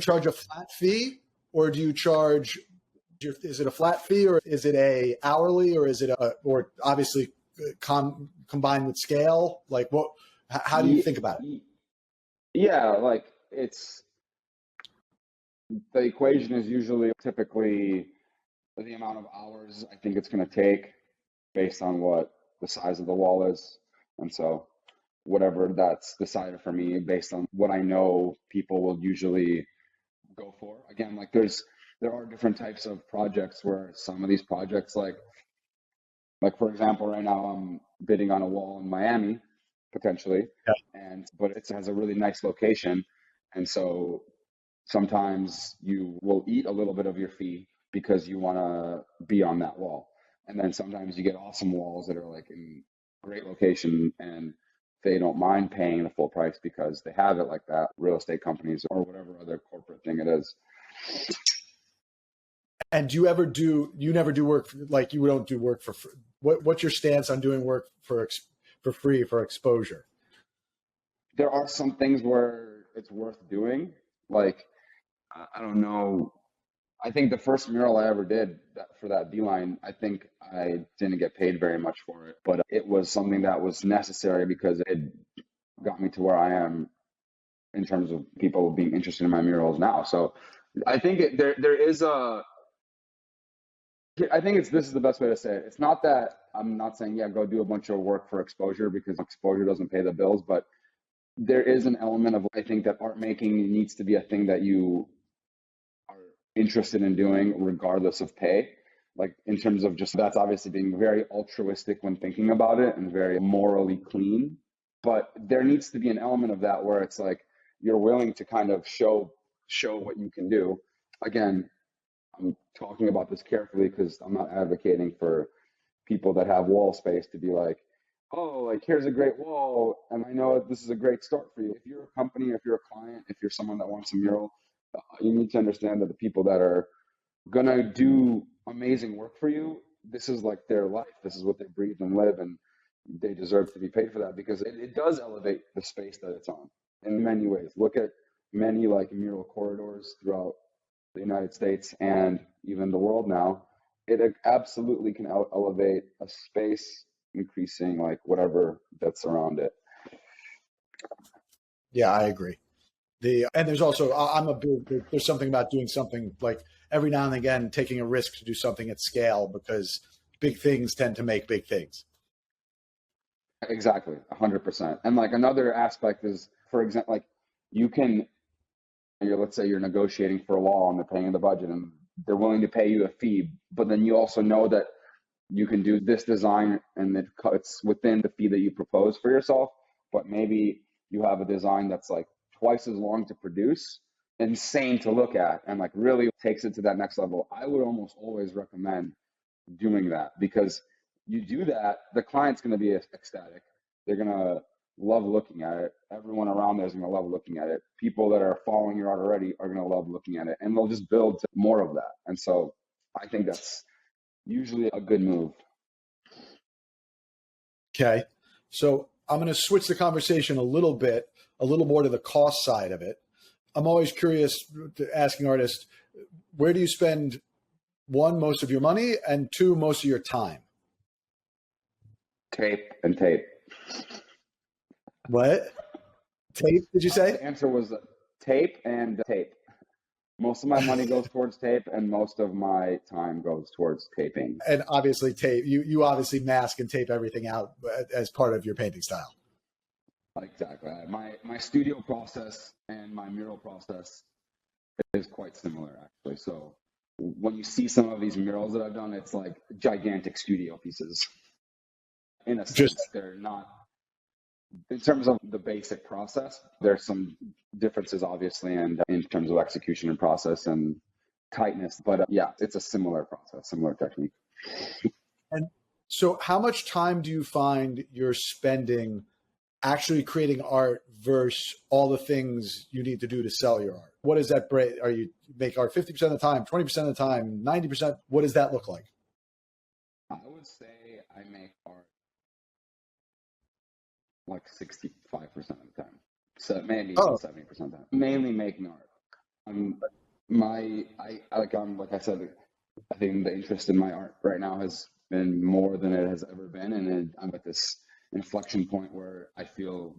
charge a flat fee, or do you charge, is it a flat fee, or is it a hourly, or is it or obviously combined with scale? Like how do you think about it? Yeah, like the equation is typically the amount of hours I think it's going to take based on what the size of the wall is. And so whatever that's decided for me based on what I know people will usually go for. Again, like there are different types of projects where some of these projects, like for example, right now I'm bidding on a wall in Miami potentially, but it has a really nice location. And so sometimes you will eat a little bit of your fee because you want to be on that wall. And then sometimes you get awesome walls that are like in great location and they don't mind paying the full price because they have it like that, real estate companies or whatever other corporate thing it is. And you never do work, like you don't do work for free. What's your stance on doing work for free for exposure? There are some things where it's worth doing. Like, I don't know. I think the first mural I ever did for that D-line, I think I didn't get paid very much for it, but it was something that was necessary because it got me to where I am in terms of people being interested in my murals now. So I think this is the best way to say it. It's not that I'm not saying, yeah, go do a bunch of work for exposure because exposure doesn't pay the bills, but there is an element of, I think, that art making needs to be a thing that you are interested in doing regardless of pay. Like in terms of just, that's obviously being very altruistic when thinking about it and very morally clean. But there needs to be an element of that where it's like you're willing to kind of show what you can do. Again, I'm talking about this carefully because I'm not advocating for people that have wall space to be like, oh, like here's a great wall, and I know this is a great start for you. If you're a company, if you're a client, if you're someone that wants a mural, you need to understand that the people that are gonna do amazing work for you, this is like their life. This is what they breathe and live, and they deserve to be paid for that because it does elevate the space that it's on in many ways. Look at many like mural corridors throughout the United States and even the world now. It absolutely can elevate a space, increasing like whatever that's around it. Yeah, I agree. And there's also, there's something about doing something like every now and again, taking a risk to do something at scale because big things tend to make big things. Exactly. 100%. And like another aspect is, for example, like let's say you're negotiating for a wall and they're paying the budget and they're willing to pay you a fee, but then you also know that you can do this design and it's within the fee that you propose for yourself, but maybe you have a design that's like twice as long to produce, insane to look at, and like really takes it to that next level. I would almost always recommend doing that because you do that, the client's going to be ecstatic. They're going to love looking at it. Everyone around there is going to love looking at it. People that are following your art already are going to love looking at it, and they'll just build to more of that. And so I think that's usually a good move. Okay. So I'm going to switch the conversation a little more to the cost side of it. I'm always curious to asking artists, where do you spend, one, most of your money, and two, most of your time? Tape and tape. What? Tape, did you say? The answer was tape and tape. Most of my money goes towards tape, and most of my time goes towards taping. And obviously tape, you obviously mask and tape everything out as part of your painting style. Exactly. My studio process and my mural process is quite similar, actually. So when you see some of these murals that I've done, it's like gigantic studio pieces. In a sense, they're not, in terms of the basic process, there's some differences, obviously, and in terms of execution and process and tightness. But yeah, it's a similar process, similar technique. And so how much time do you find you're spending actually creating art versus all the things you need to do to sell your art? What does that break? Are you make art 50% of the time, 20% of the time, 90%? What does that look like? I would say I make art like 65% of the time. So maybe 70% of the time. Mainly making art. Like I said, I think the interest in my art right now has been more than it has ever been, and I'm at this inflection point where I feel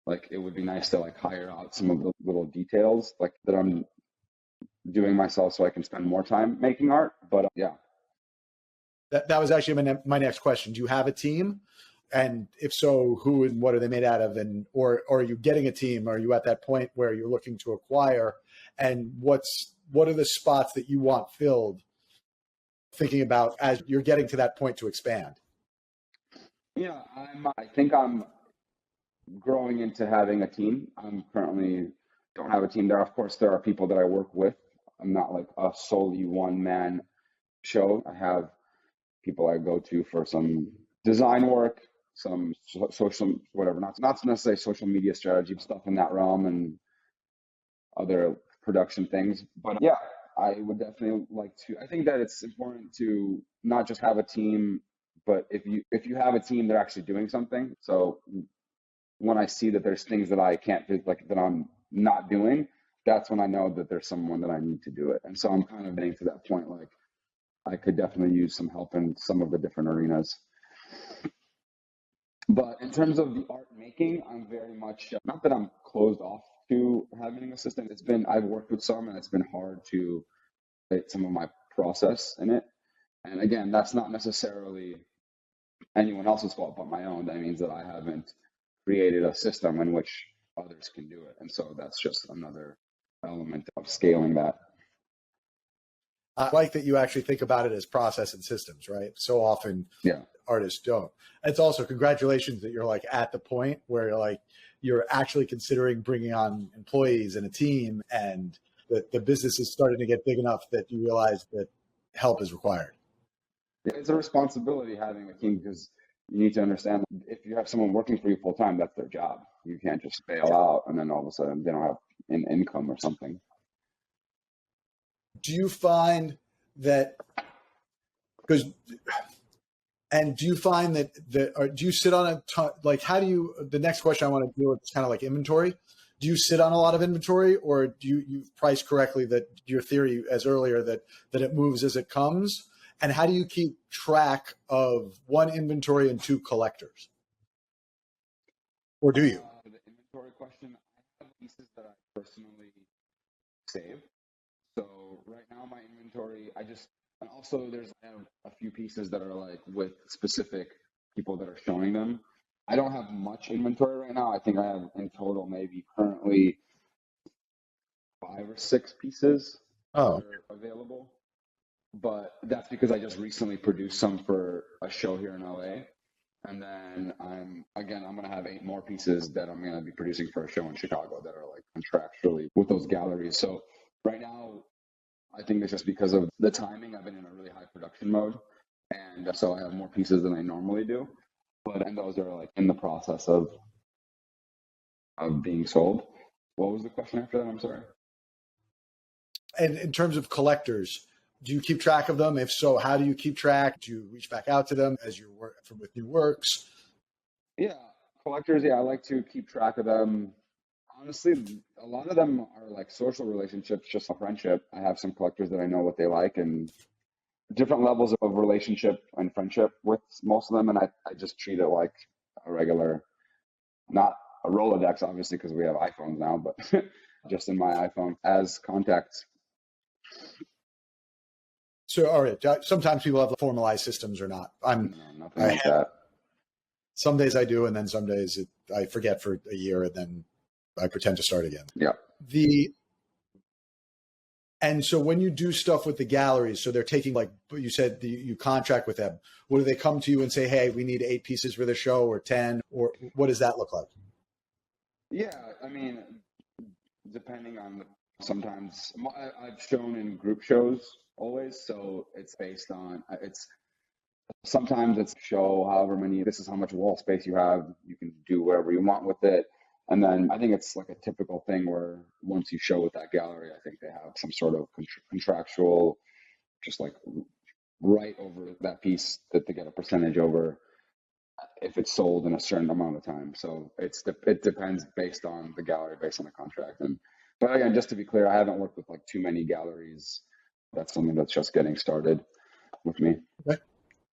like it would be nice to like hire out some of the little details like that I'm doing myself, so I can spend more time making art. But yeah, That was actually my next question. Do you have a team? And if so, who and what are they made out of? And or are you getting a team? Are you at that point where you're looking to acquire? And what are the spots that you want filled? Thinking about as you're getting to that point to expand. yeah, I think I'm growing into having a team. I'm currently don't have a team there. Of course, there are people that I work with. I'm not like a solely one man show. I have people I go to for some design work, some social, whatever, not necessarily social media strategy, stuff in that realm and other production things. But yeah, I would definitely like to. I think that it's important to not just have a team, but if you have a team, they're actually doing something. So when I see that there's things that I can't do, like that I'm not doing, that's when I know that there's someone that I need to do it. And so I'm kind of getting to that point, like I could definitely use some help in some of the different arenas. But in terms of the art making, I'm very much, not that I'm closed off to having an assistant. I've worked with some and it's been hard to get some of my process in it. And again, that's not necessarily anyone else's fault but my own. That means that I haven't created a system in which others can do it. And so that's just another element of scaling that. I like that you actually think about it as process and systems, right? So often Yeah. artists don't. It's also congratulations that you're like at the point where you're actually considering bringing on employees and a team, and the business is starting to get big enough that you realize that help is required. It's a responsibility having a team because you need to understand if you have someone working for you full time, that's their job. You can't just bail out and then all of a sudden they don't have an income or something. Do you find that do you find that or do you sit on a ton, like how do you, the next question I want to deal with is kind of like inventory. Do you sit on a lot of inventory, or do you price correctly, that your theory as earlier that it moves as it comes? And how do you keep track of one, inventory, and two, collectors? Or do you? The inventory question, I have pieces that I personally save. So right now my inventory, and also there's a few pieces that are like with specific people that are showing them. I don't have much inventory right now. I think I have in total maybe currently 5 or 6 pieces that are available. But that's because I just recently produced some for a show here in LA. And then I'm going to have 8 more pieces that I'm going to be producing for a show in Chicago that are like contractually with those galleries. So right now, I think it's just because of the timing. I've been in a really high production mode. And so I have more pieces than I normally do. And those are like in the process of being sold. What was the question after that? I'm sorry. And in terms of collectors, do you keep track of them? If so, how do you keep track? Do you reach back out to them as you work with new works? Yeah, collectors. Yeah, I like to keep track of them. Honestly, a lot of them are like social relationships, just a friendship. I have some collectors that I know what they like and different levels of relationship and friendship with most of them. And I just treat it like a regular, not a Rolodex, obviously, because we have iPhones now, but just in my iPhone as contacts. So, all right. Sometimes people have formalized systems or not. Nothing like that. Some days I do, and then some days I forget for a year, and then I pretend to start again. Yeah. And so when you do stuff with the galleries, so they're taking, like you said, you contract with them. What do they come to you and say, hey, we need 8 pieces for the show, or 10, or what does that look like? Yeah, I mean, depending on sometimes I've shown in group shows always, so it's based on sometimes it's show however many, this is how much wall space you have, you can do whatever you want with it. And then I think it's like a typical thing where once you show with that gallery, I think they have some sort of contractual, just like right over that piece that they get a percentage over if it's sold in a certain amount of time. So it depends based on the gallery, based on the contract. And But again, just to be clear, I haven't worked with like too many galleries. That's something that's just getting started with me. Okay.